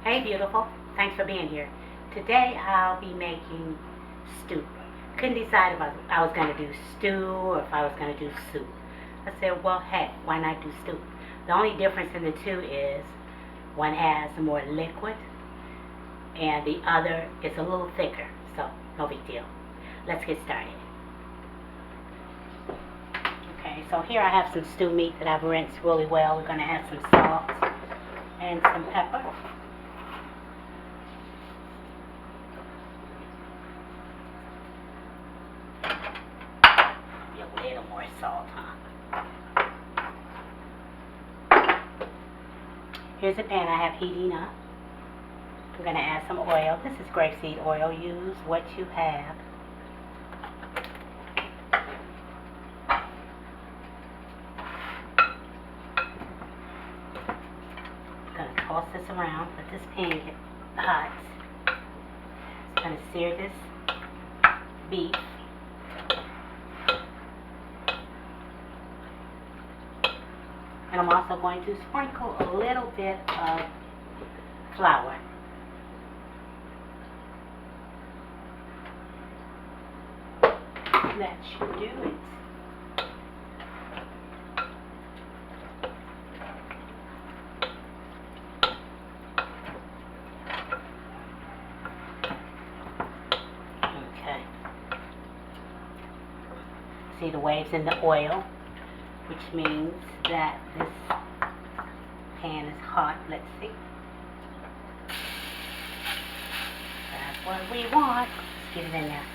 Hey beautiful, thanks for being here. Today I'll be making stew. Couldn't decide if I was going to do stew or if I was going to do soup. I said, well, heck, why not do stew? The only difference in the two is one has more liquid and the other is a little thicker. So, no big deal. Let's get started. Okay, so here I have some stew meat that I've rinsed really well. We're going to add some salt and some pepper. A little more salt, huh? Here's a pan I have heating up. I'm going to add some oil. This is grapeseed oil. Use what you have. I'm going to toss this around. Let this pan get hot. I'm going to sear this beef. And I'm also going to sprinkle a little bit of flour. That should do it. Okay. See the waves in the oil, which means that this pan is hot. Let's see. That's what we want. Let's get it in there.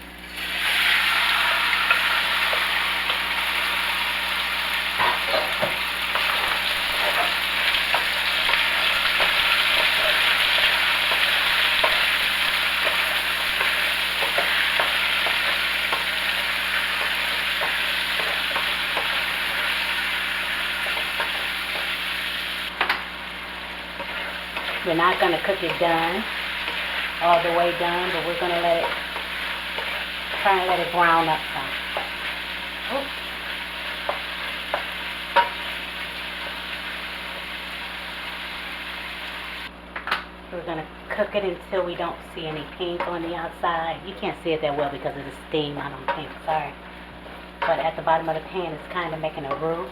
We're not going to cook it done, all the way done, but we're going to try and let it brown up some. Oops. We're going to cook it until we don't see any pink on the outside. You can't see it that well because of the steam, I don't think, sorry. But at the bottom of the pan, it's kind of making a roux.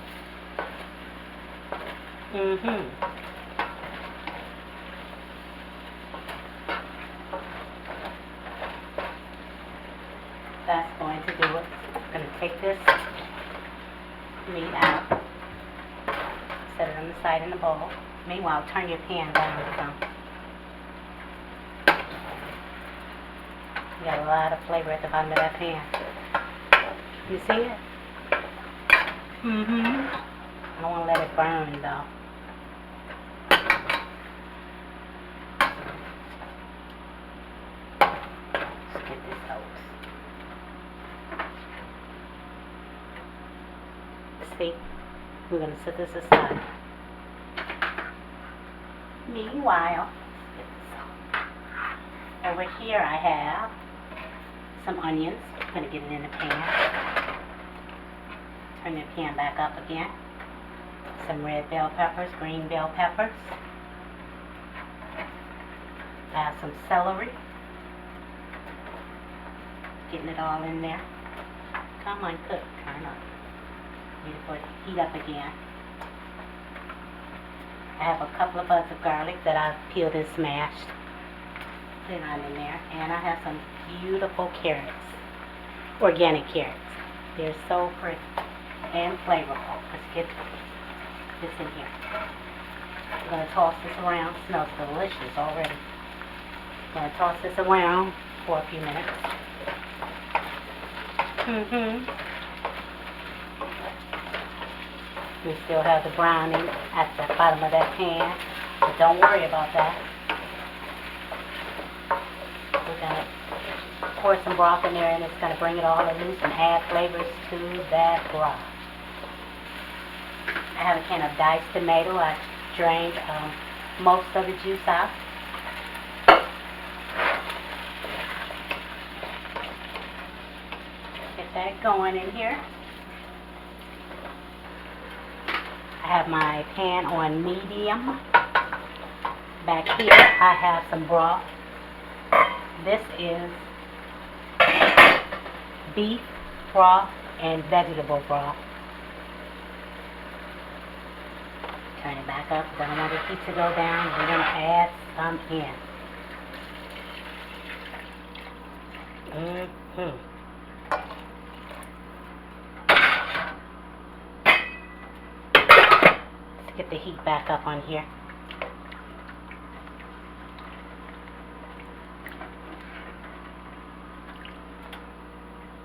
That's going to do it. I'm going to take this meat out, set it on the side in the bowl. Meanwhile, turn your pan down some. You got a lot of flavor at the bottom of that pan. You see it? I don't want to let it burn though. Let's get this out. See, we're going to set this aside. Meanwhile, over here I have some onions. I'm going to get it in the pan. Turn the pan back up again. Some red bell peppers, green bell peppers. I have some celery. Getting it all in there. Come on, cook, turn up. Heat up again. I have a couple of buds of garlic that I've peeled and smashed. Put it on in there. And I have some beautiful carrots. Organic carrots. They're so pretty and flavorful. Let's get this in here. I'm going to toss this around. It smells delicious already. I'm going to toss this around for a few minutes. We still have the browning at the bottom of that pan, but don't worry about that. We're going to pour some broth in there and it's going to bring it all loose and add flavors to that broth. I have a can of diced tomato. I drained most of the juice out. Get that going in here. I have my pan on medium. Back here, I have some broth. This is beef broth and vegetable broth. Turn it back up. Don't want the heat to go down. We're going to add some in. Let's get the heat back up on here.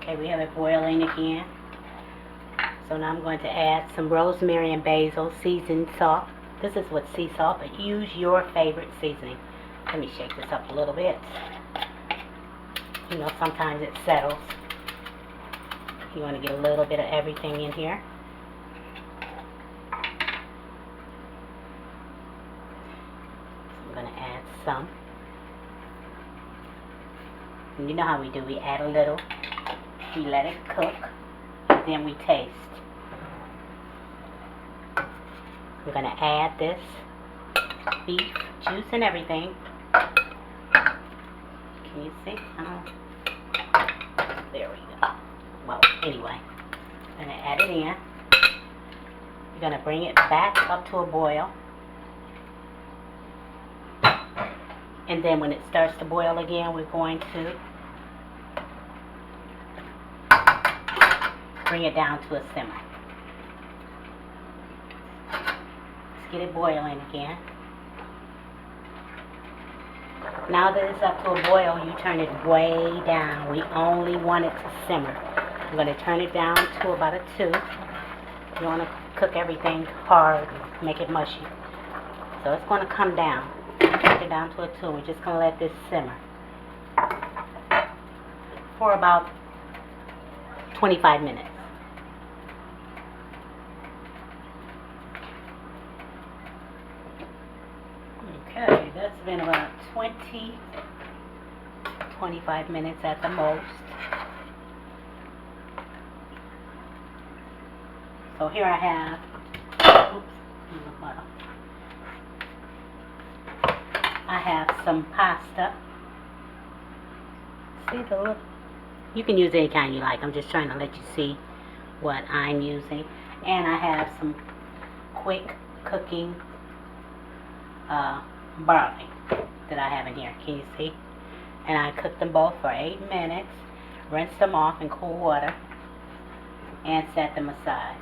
Okay, we have it boiling again. So now I'm going to add some rosemary and basil seasoned salt. This is with sea salt, but use your favorite seasoning. Let me shake this up a little bit. You know, sometimes it settles. You want to get a little bit of everything in here. So I'm going to add some. And you know how we do. We add a little. We let it cook. And then we taste. I'm going to add this beef juice and everything. Can you see? There we go. Well, anyway, I'm going to add it in. You're going to bring it back up to a boil. And then when it starts to boil again, we're going to bring it down to a simmer. Let's get it boiling again. Now that it's up to a boil, you turn it way down. We only want it to simmer. I'm going to turn it down to about a 2. You want to cook everything hard, make it mushy. So it's going to come down. Take it down to a 2. We're just going to let this simmer for about 25 minutes. Okay, that's been about 25 minutes at the most. So here I have, I have some pasta. See the look? You can use any kind you like. I'm just trying to let you see what I'm using. And I have some quick cooking barley that I have in here. Can you see? And I cooked them both for 8 minutes, rinsed them off in cool water, and set them aside.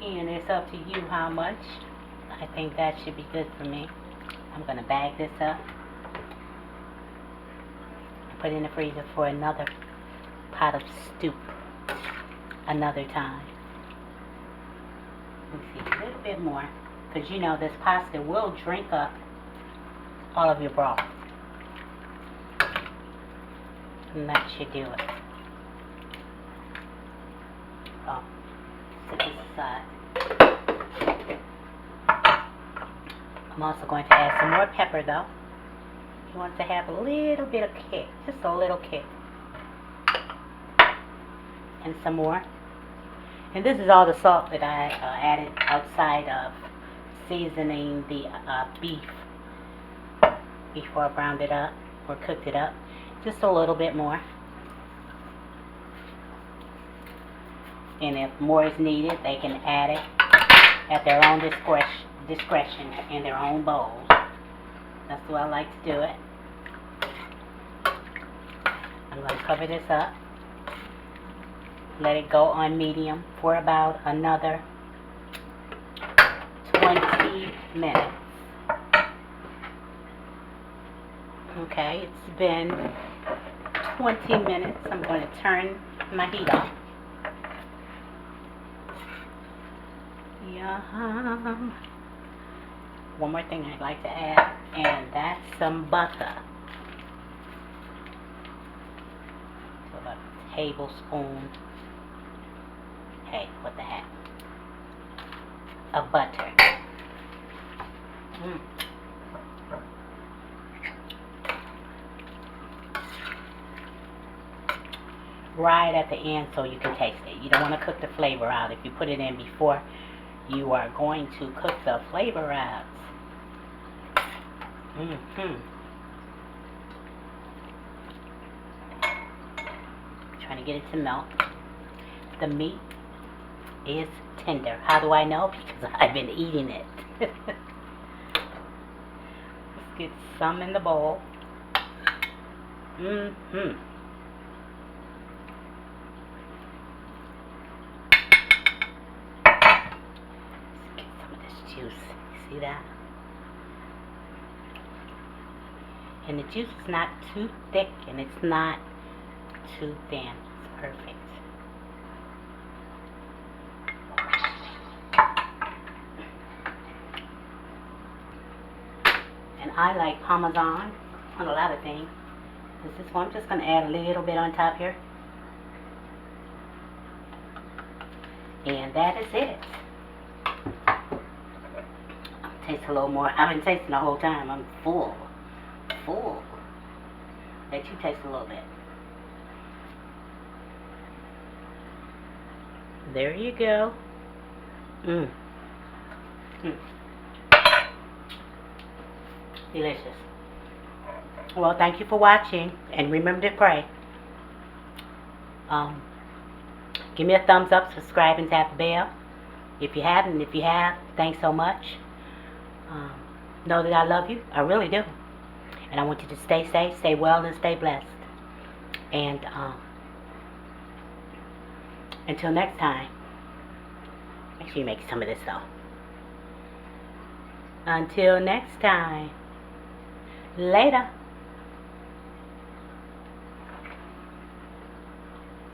And it's up to you how much. I think that should be good for me. I'm going to bag this up and put it in the freezer for another pot of Stoup another time. Let me see, a little bit more, because you know this pasta will drink up all of your broth. And that should do it. Oh, set this aside. I'm also going to add some more pepper though. You want to have a little bit of kick, just a little kick. And some more. And this is all the salt that I added outside of seasoning the beef before I browned it up or cooked it up. Just a little bit more. And if more is needed, they can add it at their own discretion in their own bowls. That's the way I like to do it. I'm going to cover this up. Let it go on medium for about another 20 minutes. Okay, it's been 20 minutes. I'm going to turn my heat off. Yum. One more thing I'd like to add, and that's some butter. So about a tablespoon. Hey, what the heck? Of butter. right at the end so you can taste it. You don't want to cook the flavor out. If you put it in before, you are going to cook the flavor out. Trying to get it to melt. The meat is tender. How do I know? Because I've been eating it. Let's get some in the bowl. Let's get some of this juice. See that? And the juice is not too thick and it's not too thin. It's perfect. And I like Parmesan on a lot of things. This one, I'm just going to add a little bit on top here. And that is it. Taste a little more. I've been tasting the whole time. I'm full. Full. Let you taste a little bit. There you go. Delicious. Well, thank you for watching, and remember to pray. Give me a thumbs up, subscribe, and tap the bell. If you haven't, if you have, thanks so much. Know that I love you. I really do. And I want you to stay safe, stay well, and stay blessed. And until next time, make sure you make some of this though. Until next time, later.